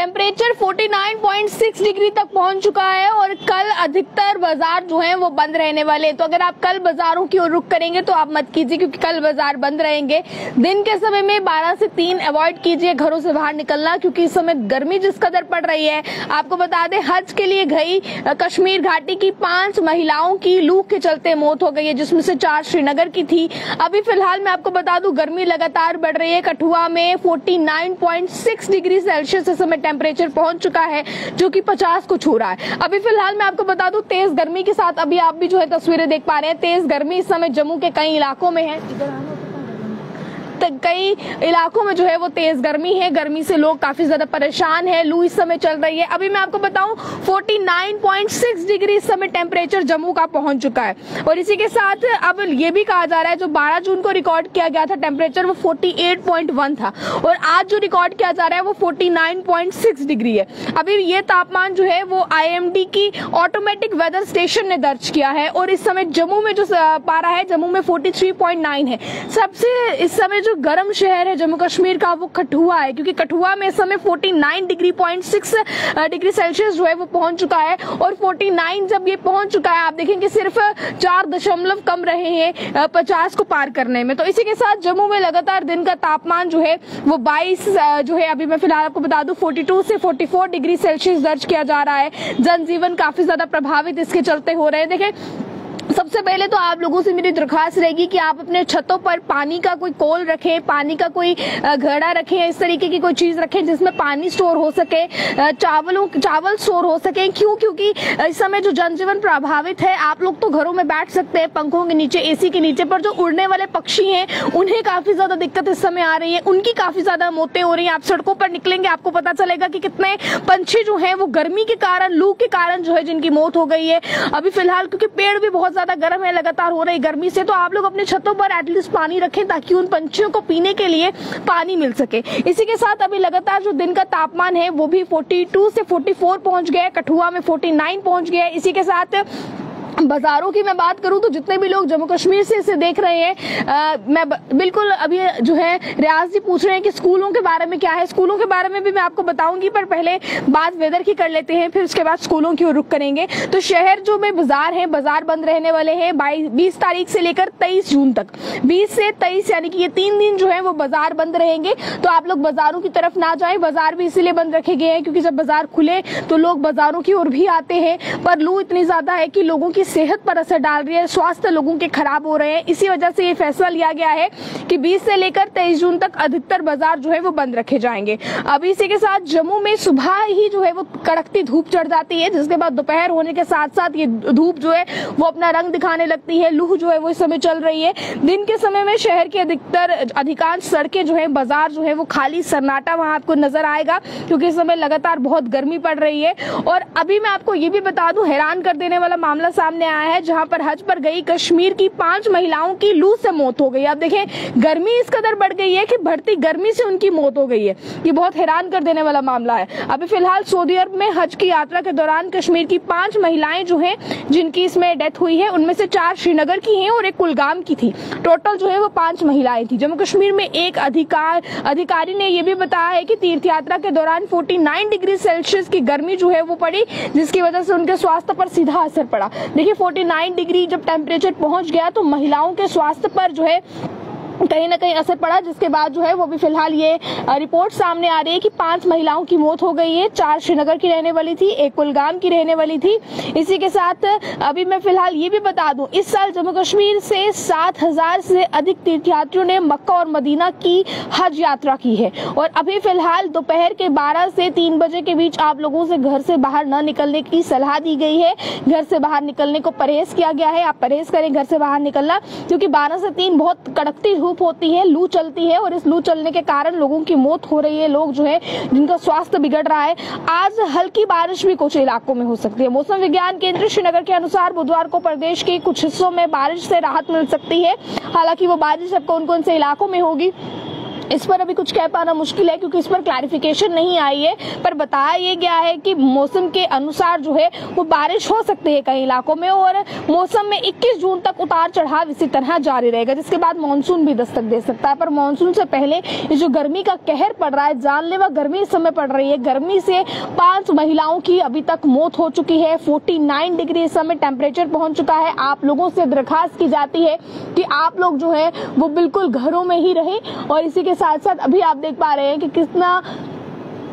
Temperature 49.6 degree तक पहुंच चुका है और कल अधिकतर बाजार जो हैं वो बंद रहने वाले हैं। तो अगर आप कल बाजारों की ओर रुख करेंगे तो आप मत कीजिए, क्योंकि कल बाजार बंद रहेंगे। दिन के समय में 12 से 3 अवॉइड कीजिए घरों से बाहर निकलना, क्योंकि इस समय गर्मी जिस कदर पड़ रही है। आपको बता दें, हज के लिए गई कश्मीर घाटी की 5 महिलाओं की लू के चलते मौत हो गई है, जिसमें से 4 श्रीनगर की थी। अभी फिलहाल मैं आपको बता दूं, गर्मी लगातार बढ़ रही है। कठुआ में 49.6 डिग्री सेल्सियस इस समय टेम्परेचर पहुंच चुका है, जो कि 50 को छू रहा है। अभी फिलहाल मैं आपको बता दूं, तेज गर्मी के साथ अभी आप भी जो है तस्वीरें देख पा रहे हैं। तेज गर्मी इस समय जम्मू के कई इलाकों में है। कई इलाकों में जो है वो तेज गर्मी है। गर्मी से लोग काफी ज्यादा परेशान है। लू इस समय चल रही है। अभी मैं आपको बताऊं, 49.6 डिग्री इस समय टेम्परेचर जम्मू का पहुंच चुका है। और इसी के साथ अब ये भी कहा जा रहा है, जो 12 जून को रिकॉर्ड किया गया था टेम्परेचर, वो 48.1 था, और आज जो रिकॉर्ड किया जा रहा है वो 49.6 डिग्री है। अभी ये तापमान जो है वो IMD की ऑटोमेटिक वेदर स्टेशन ने दर्ज किया है। और इस समय जम्मू में जो पारा है, जम्मू में 43.9 है। सबसे इस समय जो गर्म शहर है जम्मू कश्मीर का, वो कठुआ है, क्योंकि कठुआ में इस समय 49.6 डिग्री सेल्सियस जो है वो पहुंच चुका है। और 49 जब ये पहुंच चुका है, आप देखेंगे सिर्फ 4 दशमलव कम रहे हैं 50 को पार करने में। तो इसी के साथ जम्मू में लगातार दिन का तापमान जो है वो 22 जो है, अभी मैं फिलहाल आपको बता दूं, 42 से 44 डिग्री सेल्सियस दर्ज किया जा रहा है। जनजीवन काफी ज्यादा प्रभावित इसके चलते हो रहे हैं। देखें, सबसे पहले तो आप लोगों से मेरी दरख्वास्त रहेगी कि आप अपने छतों पर पानी का कोई कोल रखें, पानी का कोई घड़ा रखें, इस तरीके की कोई चीज रखें जिसमें पानी स्टोर हो सके, चावल स्टोर हो सके। क्योंकि इस समय जो जनजीवन प्रभावित है। आप लोग तो घरों में बैठ सकते हैं पंखों के नीचे, AC के नीचे, पर जो उड़ने वाले पक्षी हैं उन्हें काफी ज्यादा दिक्कत इस समय आ रही है। उनकी काफी ज्यादा मौतें हो रही है। आप सड़कों पर निकलेंगे, आपको पता चलेगा कि कितने पंछी जो है वो गर्मी के कारण, लू के कारण जो है जिनकी मौत हो गई है। अभी फिलहाल क्योंकि पेड़ भी बहुत ज्यादा गर्म है लगातार हो रही गर्मी से, तो आप लोग अपने छतों पर एटलीस्ट पानी रखें, ताकि उन पंछियों को पीने के लिए पानी मिल सके। इसी के साथ अभी लगातार जो दिन का तापमान है वो भी 42 से 44 पहुंच गया है। कठुआ में 49 पहुंच गया है। इसी के साथ बाजारों की मैं बात करूं तो जितने भी लोग जम्मू कश्मीर से इसे देख रहे हैं, मैं बिल्कुल अभी जो है रियाज जी पूछ रहे हैं कि स्कूलों के बारे में क्या है। स्कूलों के बारे में भी मैं आपको बताऊंगी, पर पहले बात वेदर की कर लेते हैं, फिर उसके बाद स्कूलों की ओर रुख करेंगे। तो शहर जो में बाजार है, बाजार बंद रहने वाले हैं 20 तारीख से लेकर 23 जून तक। 20 से 23 यानी कि ये 3 दिन जो है वो बाजार बंद रहेंगे। तो आप लोग बाजारों की तरफ ना जाएं। बाजार भी इसीलिए बंद रखे गए हैं क्योंकि जब बाजार खुले तो लोग बाजारों की ओर भी आते हैं, पर लू इतनी ज्यादा है कि लोगों की सेहत पर असर डाल रही है, स्वास्थ्य लोगों के खराब हो रहे हैं। इसी वजह से ये फैसला लिया गया है कि 20 से लेकर 23 जून तक अधिकतर बाजार जो है वो बंद रखे जाएंगे। अब इसी के साथ जम्मू में सुबह ही जो है वो कड़कती धूप चढ़ जाती है, जिसके बाद दोपहर होने के साथ साथ ये धूप जो है वो अपना रंग दिखाने लगती है। लू जो है वो इस समय चल रही है। दिन के समय में शहर के अधिकांश सड़कें जो है, बाजार जो है वो खाली सन्नाटा वहां आपको नजर आएगा, क्योंकि इस समय लगातार बहुत गर्मी पड़ रही है। और अभी मैं आपको ये भी बता दूं, हैरान कर देने वाला मामला सामने आया है, जहां पर हज पर गई कश्मीर की 5 महिलाओं की लू से मौत हो गई। आप देखें, गर्मी इस कदर बढ़ गई है कि बढ़ती गर्मी से उनकी मौत हो गई है। ये बहुत हैरान कर देने वाला मामला है। अभी फिलहाल सऊदी अरब में हज की यात्रा के दौरान कश्मीर की 5 महिलाएं जो हैं जिनकी इसमें डेथ हुई है, उनमें से 4 श्रीनगर की हैं और 1 कुलगाम की थी। टोटल जो है वो 5 महिलाएं थी। जम्मू कश्मीर में एक अधिकारी ने यह भी बताया है कि तीर्थ यात्रा के दौरान 49 डिग्री सेल्सियस की गर्मी जो है वो पड़ी, जिसकी वजह से उनके स्वास्थ्य पर सीधा असर पड़ा। देखिए, 49 डिग्री जब टेम्परेचर पहुंच गया तो महिलाओं के स्वास्थ्य पर जो है कहीं ना कहीं असर पड़ा, जिसके बाद जो है वो भी फिलहाल ये रिपोर्ट सामने आ रही है कि 5 महिलाओं की मौत हो गई है। 4 श्रीनगर की रहने वाली थी, 1 कुलगाम की रहने वाली थी। इसी के साथ अभी मैं फिलहाल ये भी बता दूं, इस साल जम्मू कश्मीर से 7000 से अधिक तीर्थयात्रियों ने मक्का और मदीना की हज यात्रा की है। और अभी फिलहाल दोपहर के 12 से 3 बजे के बीच आप लोगों से घर से बाहर न निकलने की सलाह दी गई है। घर से बाहर निकलने को परहेज किया गया है। आप परहेज करें घर से बाहर निकलना, क्योंकि 12 से 3 बहुत कड़कती धूप होती है, लू चलती है, और इस लू चलने के कारण लोगों की मौत हो रही है। लोग जो है जिनका स्वास्थ्य बिगड़ रहा है। आज हल्की बारिश भी कुछ इलाकों में हो सकती है। मौसम विज्ञान केंद्र श्रीनगर के अनुसार बुधवार को प्रदेश के कुछ हिस्सों में बारिश से राहत मिल सकती है। हालांकि वो बारिश अब कौन कौन से इलाकों में होगी इस पर अभी कुछ कह पाना मुश्किल है क्योंकि इस पर क्लैरिफिकेशन नहीं आई है, पर बताया ये गया है कि मौसम के अनुसार जो है वो बारिश हो सकती है कई इलाकों में और मौसम में 21 जून तक उतार चढ़ाव इसी तरह जारी रहेगा, जिसके बाद मानसून भी दस्तक दे सकता है। पर मानसून से पहले ये जो गर्मी का कहर पड़ रहा है, जानलेवा गर्मी इस समय पड़ रही है। गर्मी से 5 महिलाओं की अभी तक मौत हो चुकी है। 49 डिग्री इस समय टेम्परेचर पहुंच चुका है। आप लोगों से दरखास्त की जाती है कि आप लोग जो है वो बिल्कुल घरों में ही रहें और इसी के साथ साथ अभी आप देख पा रहे हैं कि कितना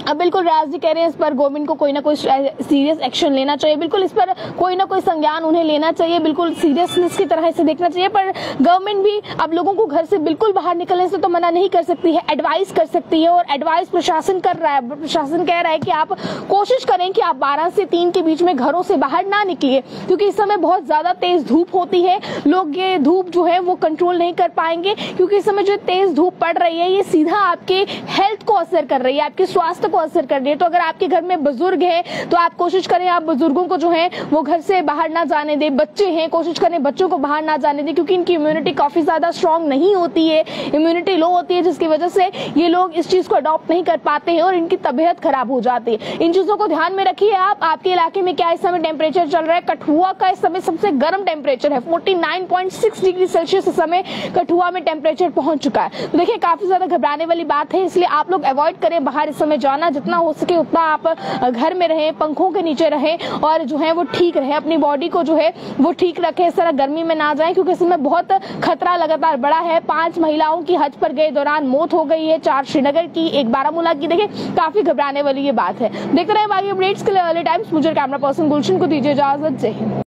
अब बिल्कुल राज जी कह रहे हैं इस पर गवर्नमेंट को कोई ना कोई सीरियस एक्शन लेना चाहिए, बिल्कुल इस पर कोई ना कोई संज्ञान उन्हें लेना चाहिए, बिल्कुल सीरियसनेस की तरह इसे देखना चाहिए। पर गवर्नमेंट भी अब लोगों को घर से बिल्कुल बाहर निकलने से तो मना नहीं कर सकती है, एडवाइस कर सकती है और एडवाइस प्रशासन कर रहा है। प्रशासन कह रहा है कि आप कोशिश करें कि आप 12 से 3 के बीच में घरों से बाहर ना निकलिए, क्योंकि इस समय बहुत ज्यादा तेज धूप होती है। लोग ये धूप जो है वो कंट्रोल नहीं कर पाएंगे, क्योंकि इस समय जो तेज धूप पड़ रही है ये सीधा आपके हेल्थ को असर कर रही है, आपके स्वास्थ्य को असर कर रही है। तो अगर आपके घर में बुजुर्ग हैं तो आप कोशिश करें आप बुजुर्गों को जो है वो घर से बाहर ना जाने दें। बच्चे हैं, कोशिश करें बच्चों को बाहर ना जाने दें, क्योंकि इनकी इम्यूनिटी काफी ज्यादा स्ट्रांग नहीं होती है, इम्यूनिटी लो होती है, जिसकी वजह से ये लोग इस चीज को अडॉप्ट नहीं कर पाते हैं और इनकी तबीयत खराब हो जाती है। इन चीजों को ध्यान में रखिए। आपके इलाके में क्या इस समय टेम्परेचर चल रहा है? कठुआ का इस समय सबसे गर्म टेम्परेचर है, 49.6 डिग्री सेल्सियस इस समय कठुआ में टेम्परेचर पहुंच चुका है। तो देखिए काफी ज्यादा घबराने वाली बात है, इसलिए आप लोग अवॉइड करें बाहर इस समय जाना, जितना हो सके उतना आप घर में रहें, पंखों के नीचे रहें और जो है वो ठीक रहे, अपनी बॉडी को जो है वो ठीक रखें, इस तरह गर्मी में ना जाएं, क्योंकि इसमें बहुत खतरा लगातार बढ़ा है। 5 महिलाओं की हज पर गए दौरान मौत हो गई है, 4 श्रीनगर की, 1 बारामूला की। देखिए काफी घबराने वाली ये बात है। देखते रहे बाकी अपडेट्स के लिए अर्ली टाइम्स। मुझे कैमरा पर्सन गुलशन को दीजिए इजाजत। जय हिंद।